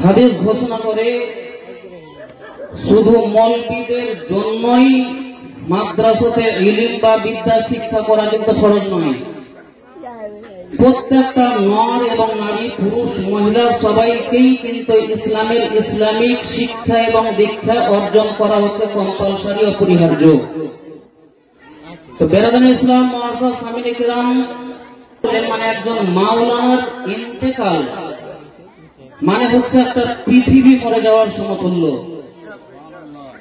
হাদিস ঘোষণা করে শুধু মৌলবীদের জন্যই মাদ্রাসাতে ইলম বা বিদ্যা শিক্ষা করা কিন্তু ফরজ নয়। প্রত্যেকটা নর এবং নারী, পুরুষ, মহিলা সবাইকেই কিন্তু ইসলামিক শিক্ষা এবং দীক্ষা অর্জন করা হচ্ছে কম্পালসারি, অপরিহার্য। তো বেরাদানে ইসলাম মুআজ্জাজ সামিনে কিরাম, মানে একজন মাওলানার ইন্তেকাল মানে হচ্ছে একটা পৃথিবী মরে যাওয়ার সমতুল্য।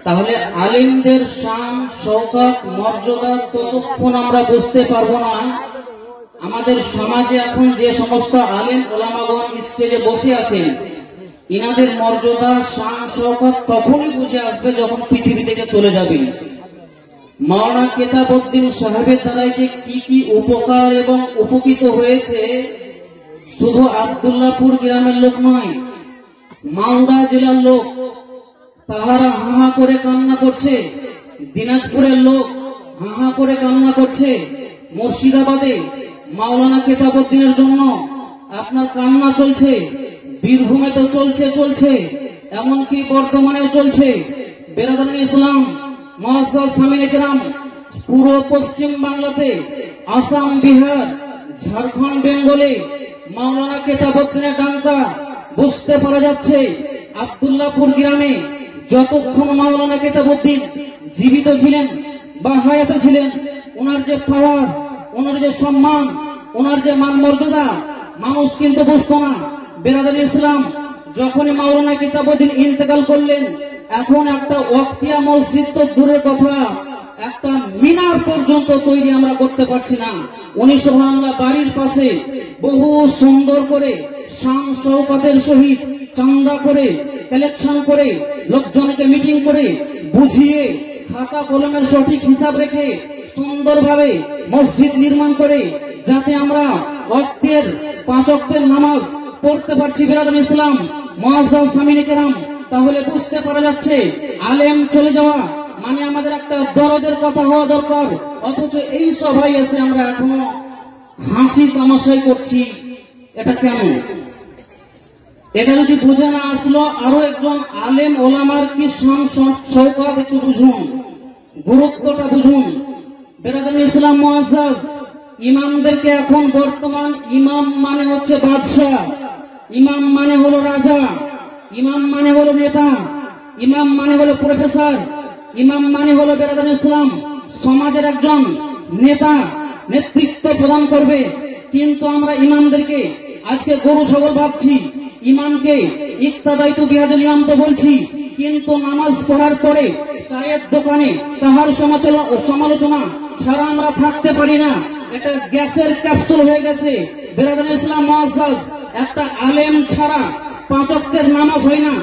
তাহলে আলেমদের শান, শওকত, মর্যাদা ততক্ষণ আমরা বুঝতে পারবো না। আমাদের সমাজে এখন যে সমস্ত আলেম ওলামাগণ স্টেজে বসে আছেন, ইনাদের মর্যাদা, শান, শওকত তখনই বুঝে আসবে যখন পৃথিবী থেকে চলে যাবেন। মাওলানা কেতাবউদ্দিন সাহেবের দ্বারাই যে কি কি উপকার এবং উপকৃত হয়েছে, শুধু আব্দুল্লাহপুর গ্রামের লোক নয়, মালদা জেলার লোক তাহারা হাহা করে কান্না করছে, দিনাজপুরের লোক হাহা করে কান্না করছে, মুর্শিদাবাদে মাওলানা কেতাবউদ্দিনের জন্য আপনার কান্না চলছে, বীরভূমে তো চলছে, এমনকি বর্তমানেও চলছে। বেরাদানে ইসলাম মুআজ্জাজ সামিনে কিরাম, পুরো পশ্চিম বাংলাতে, আসাম, বিহার, ঝাড়খণ্ড, বেঙ্গলে মাওলানা কেতাবউদ্দিনের ডাঙ্কা বুঝতে পারা যাচ্ছে। আব্দুল্লাহপুর গ্রামে যতক্ষণ মাওলানা কেতাবউদ্দিন জীবিত ছিলেন বা হায়াতে ছিলেন, ওনার যে পাওয়ার, ওনার যে সম্মান, ওনার যে মান মর্যাদা মানুষ কিন্তু বুঝতো না। বেরাদানে ইসলাম, যখনই মাওলানা কেতাবউদ্দিন ইন্তেকাল করলেন, এখন একটা ওয়াক্তিয়া মসজিদ তো দূরের কথা, একটা মিনার পর্যন্ত তৈরি আমরা করতে পারছি না। উনি সুবহানাল্লাহ বাড়ির পাশে বহু সুন্দর করে শান শওকতের সহিত চাঁদা করে, কালেকশন করে, লোকজনকে মিটিং করে, বুঝিয়ে, খাতা কলমের সঠিক হিসাব রেখে সুন্দরভাবে মসজিদ নির্মাণ করে, যাতে আমরা ওয়াক্তের 5 ওয়াক্তের নামাজ পড়তে পারছি। বেরাদানে ইসলাম মুআজ্জাজ সামিনে কিরাম, তাহলে বুঝতে পারা যাচ্ছে আলেম চলে যাওয়া মানে আমাদের একটা দরদের কথা হওয়া দরকার। অথচ এই সভায় এসে আমরা এখনো হাসি তামাশাই করছি, এটা কেন? এটা যদি বুঝে না আসলো, আরো একজন আলেম ওলামার কি শান শওকত একটু বুঝুন, গুরুত্বটা বুঝুন। বেরাদানে ইসলাম মুআজ্জাজ, ইমামদেরকে এখন বর্তমান ইমাম মানে হচ্ছে বাদশাহ, ইমাম মানে হলো রাজা, ইমাম মানে হলো নেতা, ইমাম মানে হলো প্রফেসর, ইমাম মানে হলো বেরাদানে ইসলাম সমাজের একজন নেতা, নেতৃত্ব প্রদান করবে। কিন্তু আমরা ইমামদেরকে আজকে গরু ছাগল ভাবছি, ইমামকে ইক্তাদাইতু বিহাজাল ইমাম তো বলছি, কিন্তু নামাজ পড়ার পরে চায়ের দোকানে তাহার সমালোচনা ছাড়া আমরা থাকতে পারি না। এটা গ্যাসের ক্যাপসুল হয়ে গেছে। বেরাদানে ইসলাম মুআজ্জাজ, একটা আলেম ছাড়া 5 ওয়াক্তের নামাজ হয় না,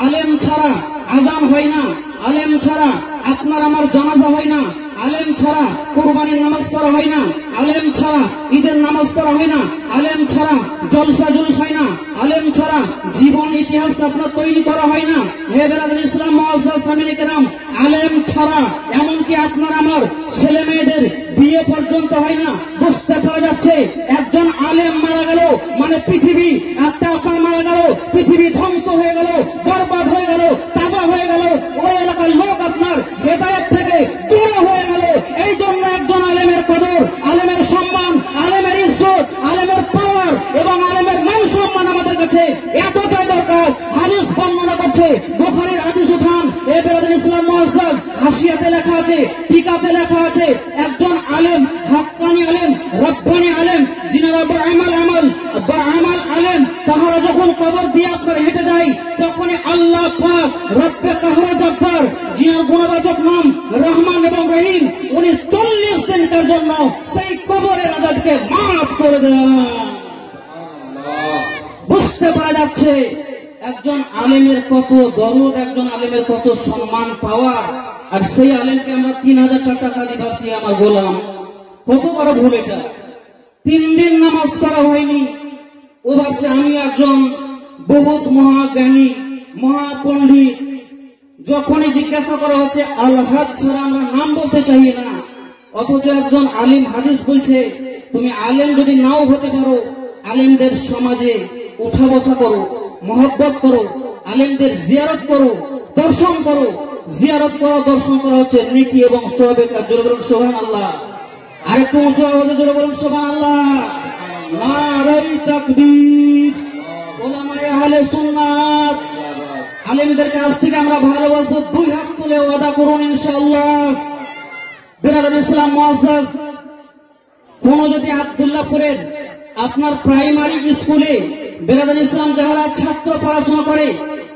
আলেম ছাড়া আযান হয় না, আলেম ছাড়া আপনার আমার জানাজা হয় না, আলেম ছাড়া কুরবানির নামাজ পড়া হয় না, আলেম ছাড়া ঈদের নামাজ পড়া হয় না, আলেম ছাড়া জলসা জুলুস হয় না, আলেম ছাড়া জীবন ইতিহাস আপনার তৈরি করা হয় না। হে বেরাদানে ইসলাম মুআজ্জাজ সামিনে কিরাম, আলেম ছাড়া এমনকি আপনার আমার ছেলে মেয়েদের বিয়ে পর্যন্ত হয় না। বুঝতে পারা যাচ্ছে একজন আলেম মারা গেল মানে পৃথিবী একটা আপনার মারা গেল, পৃথিবী ধ্বংস হয়ে গেল, বরবাদ হয়ে গেল, তাবাহ হয়ে গেল, ওই এলাকার লোক আপনার হেদায়েত থেকে দূরে হয়ে গেল। এই জন্য একজন আলেমের কদর, আলেমের সম্মান, আলেমের ইজ্জত, আলেমের পাওয়ার এবং আলেমের মান সম্মান আমাদের কাছে এতটাই দরকার। হাদিস বর্ণনা করছে, বুখারীর হাদিস উঠান, এ বেরাদানে ইসলাম মুআজ্জাজ, হাসিয়াতে লেখা আছে, টিকাতে লেখা আছে, একজন আলেম, হাক্কানি আলেম, রব্বানি আলেম, যিনারা আমাল আলেম, তাহারা যখন কবর দিয়ে আপনার হেঁটে যায়, তখনই আল্লাহ পাক রব্বে কাহার জব্বার, যিনার গুণবাচক নাম রহমান এবং রহিম, উনি 40 দিনকার জন্য সেই কবরের আযাবকে মাফ করে দেন। বুঝতে পারা যাচ্ছে একজন আলেমের কত দরদ, একজন আলেমের কত সম্মান পাওয়া। আর সেই আলেমকে আমরা 3000 টাকা দিয়ে ভাবছি আমার গোলাম। কত বড় ভুল এটা। 3 দিন নামাজ পড়া হয়নি, ও ভাবছে আমি একজন বহুত মহাজ্ঞানী, মহাপণ্ডিত। যখনই জিজ্ঞাসা করা হচ্ছে আল-হাদ ছাড়া আমরা নাম বলতে চাই না। অথচ একজন আলিম হাদিস বলছে, তুমি আলেম যদি নাও হতে পারো, আলেমদের সমাজে উঠা বসা করো, মহব্বত করো, আলেমদের জিয়ারত করো, দর্শন করো। জিয়ারত করা, দর্শন করা হচ্ছে নেকি এবং সওয়াবের কাজ। জোরে বলুন সুবহানাল্লাহ। আরেকটু উঁচু আওয়াজে জোরে বলুন সুবহানাল্লাহ। নারে তাকবীর। উলামায়ে আহলে সুন্নাত আলেমদের কাছ থেকে আমরা ভালোবাসবো। দুই হাত তুলে ওয়াদা করুন ইনশাআল্লাহ। বিরাদর ইসলাম মুআজ্জাজ, কোন যদি আব্দুল্লাহপুরের আপনার প্রাইমারি স্কুলে বিরাদর ইসলাম যারা ছাত্র পড়াশোনা করে,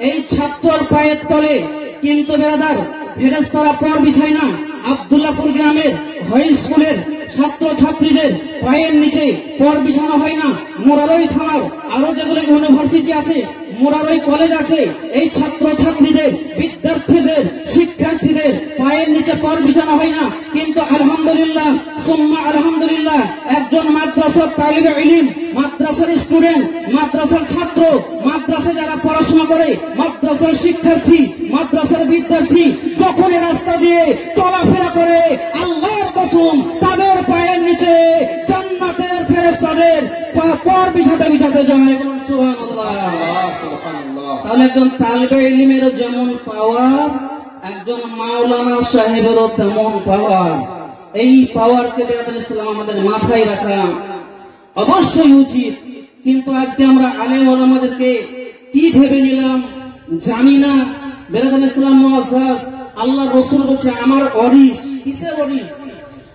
এই ছাত্রর পায়ের তলে কিন্তু বিরাদার ফেরেশতারা পর বিছায় না। আব্দুল্লাহপুর গ্রামের হাই স্কুলের ছাত্র ছাত্রীদের পায়ের নিচে পর বিছানো হয় না। মোরারই থানার আরো যেগুলো ইউনিভার্সিটি আছে, মোরারই কলেজ আছে, এই ছাত্র ছাত্রীদের, বিদ্যার্থীদের, শিক্ষার্থীদের পায়ের নিচে পর বিছানো হয় না। কিন্তু আলহামদুলিল্লাহ সুম্মা আলহামদুলিল্লাহ, একজন মাদ্রাসার তালিবে ইলম, মাদ্রাসার স্টুডেন্ট, মাদ্রাসার ছাত্র, মাদ্রাসায় যারা পড়াশোনা করে, মাদ্রাসার শিক্ষার্থী, মাদ্রাসার বিদ্যার্থী যখন রাস্তা দিয়ে চলাফেরা করে, আল্লাহর কসম তাদের পায়ের নিচে জান্নাতের ফেরেশতাদের পর বিছাতে বিছাতে যায়। সুবহানাল্লাহ। তাহলে একজন তালিবে ইলমেরও যেমন পাওয়ার, একজন মাওলানা সাহেবেরও তেমন পাওয়ার। এই পাওয়ারকে বিরাদর ইসলাম আমাদের মাথায় রাখা অবশ্যই উচিত। কিন্তু আজকে আমরা আলেম ওলামাদেরকে কি ভেবে নিলাম জানি না। বিরাদর ইসলাম মুআজ্জাজ, আল্লাহ রাসূল বলছে আমার ওয়ারিস। কিসের ওয়ারিস?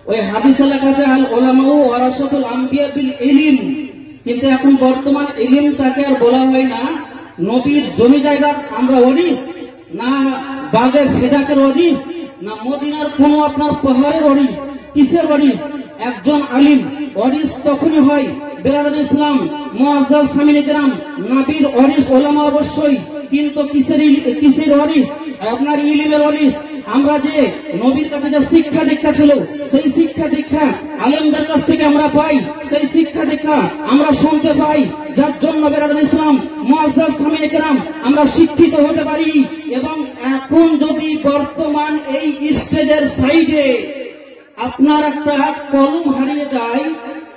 ওই হাদিসে লেখা আছে আল উলামাউ ওয়ারাসাতুল আম্বিয়া বিল ইলম। কিন্তু এখন বর্তমান ইলমটাকে আর বলা হয় না নবীর জমি জায়গার আমরা ওয়ারিস, না বাগে ফেদাকের ওয়ারিস, না মদিনার কোন আপনার পাহাড়ের ওয়ারিস। কিসের ওয়ারিস? একজন আলিম ওয়ারিস তখনই হয় বিরাদর ইসলাম মুআজ্জাজ সামিনে কেরাম, নবীর ওয়ারিস ওলামা অবশ্যই। কিন্তু কিসের ওয়ারিস? আপনার ইলমের ওয়ারিস। আমরা যে নবীর কাছে যে শিক্ষা দীক্ষা ছিল, সেই শিক্ষা দীক্ষা আলেমদের কাছ থেকে আমরা পাই, সেই শিক্ষা দীক্ষা আমরা শুনতে পাই, যার জন্য বিরাদর ইসলাম মুআজ্জাজ সামিনে কেরাম আমরা শিক্ষিত হতে পারি। এবং এখন যদি বর্তমান এই স্টেজের সাইডে আপনার একটা কলম হারিয়ে যায়,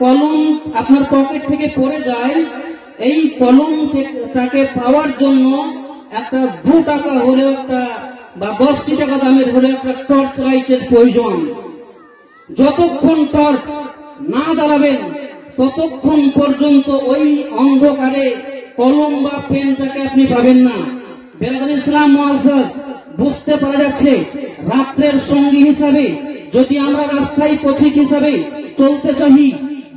কলম আপনার পকেট থেকে পড়ে যায়, এই কলমটাকে পাওয়ার জন্য একটা 2 টাকা হলেও একটা বা 10 টাকা দামের হলে একটা টর্চ লাইটের প্রয়োজন। যতক্ষণ টর্চ না জ্বালাবেন ততক্ষণ পর্যন্ত ওই অন্ধকারে কলম বা পেনটাকে আপনি পাবেন না। বিরাদর ইসলাম মুআজ্জাজ, বুঝতে পারা যাচ্ছে রাত্রের সঙ্গী হিসাবে যদি আমরা রাস্তায় পথিক হিসাবে চলতে চাই,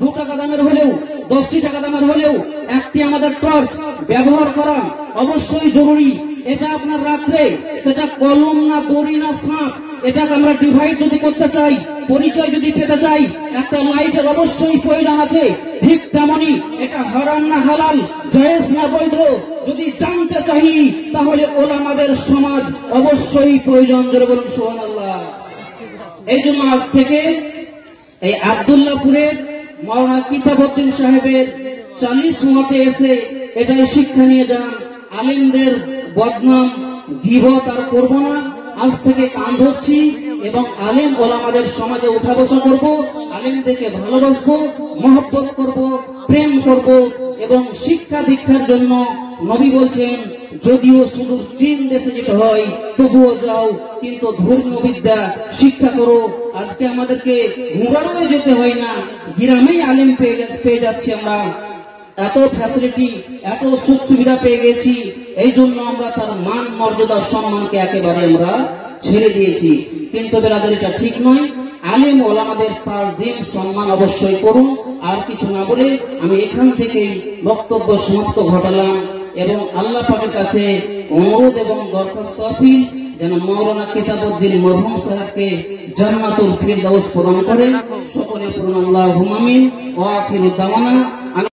2 টাকা দামের হলেও 10 টাকা দামের হলেও একটি আমাদের টর্চ ব্যবহার করা অবশ্যই জরুরি। এটা আপনার রাত্রে, সেটা কলম না দড়ি না সাপ, এটাকে আমরা ডিভাইড যদি করতে চাই, পরিচয় যদি পেতে চাই, একটা লাইটের অবশ্যই প্রয়োজন আছে। ঠিক তেমনি এটা হারাম না হালাল, জায়েজ না বৈধ যদি জানতে চাই, তাহলে ওলামাদের সমাজ অবশ্যই প্রয়োজন। জোরে বলুন সুবহানাল্লাহ। এই জন্য আজ থেকে এই আব্দুল্লাহপুরের মাওলানা কিতাবউদ্দিন সাহেবের 40 মতে এসে এটাই শিক্ষা নিয়ে যান। আলেমদের বদনাম গীবত আর করব না। আজ থেকে কান ধরছি এবং আলেম ওলামাদের সমাজে উঠা বসা করব, আলেমদেরকে ভালোবাসবো, মহব্বত করব, প্রেম করব এবং শিক্ষা দীক্ষার জন্য নবী বলছেন যদিও শুধু চীন দেশে যেতে হয় তবুও যাও, কিন্তু ধর্মীয় বিদ্যা শিক্ষা করো। আজকে আমাদেরকে মুরারও যেতে হয় না, গ্রামেই আলেম পেয়ে যাচ্ছি আমরা। এত ফ্যাসিলিটি, এত সুখ সুবিধা পেয়ে গেছি, এই জন্য আমরা তার মান মর্যাদা সম্মানকে একেবারে আমরা ছেড়ে দিয়েছি। কিন্তু বেরাদার এটা ঠিক নয়। আলেম ওলামাদের তাজিম সম্মান অবশ্যই করুন। আর কিছু না বলে আমি এখান থেকেই বক্তব্য সমাপ্ত ঘটালাম এবং আল্লাহ পাকের কাছে অনুরোধ এবং দরখাস্ত আপিল যেন মাওলানা কিতাবউদ্দিন মরহুম সাহেবকে জান্নাতুল ফিরদাউস প্রদান করেন। সকলে পড়ুন আল্লাহুম্মা আমিন। ওয়া আখিরু দাওয়ানা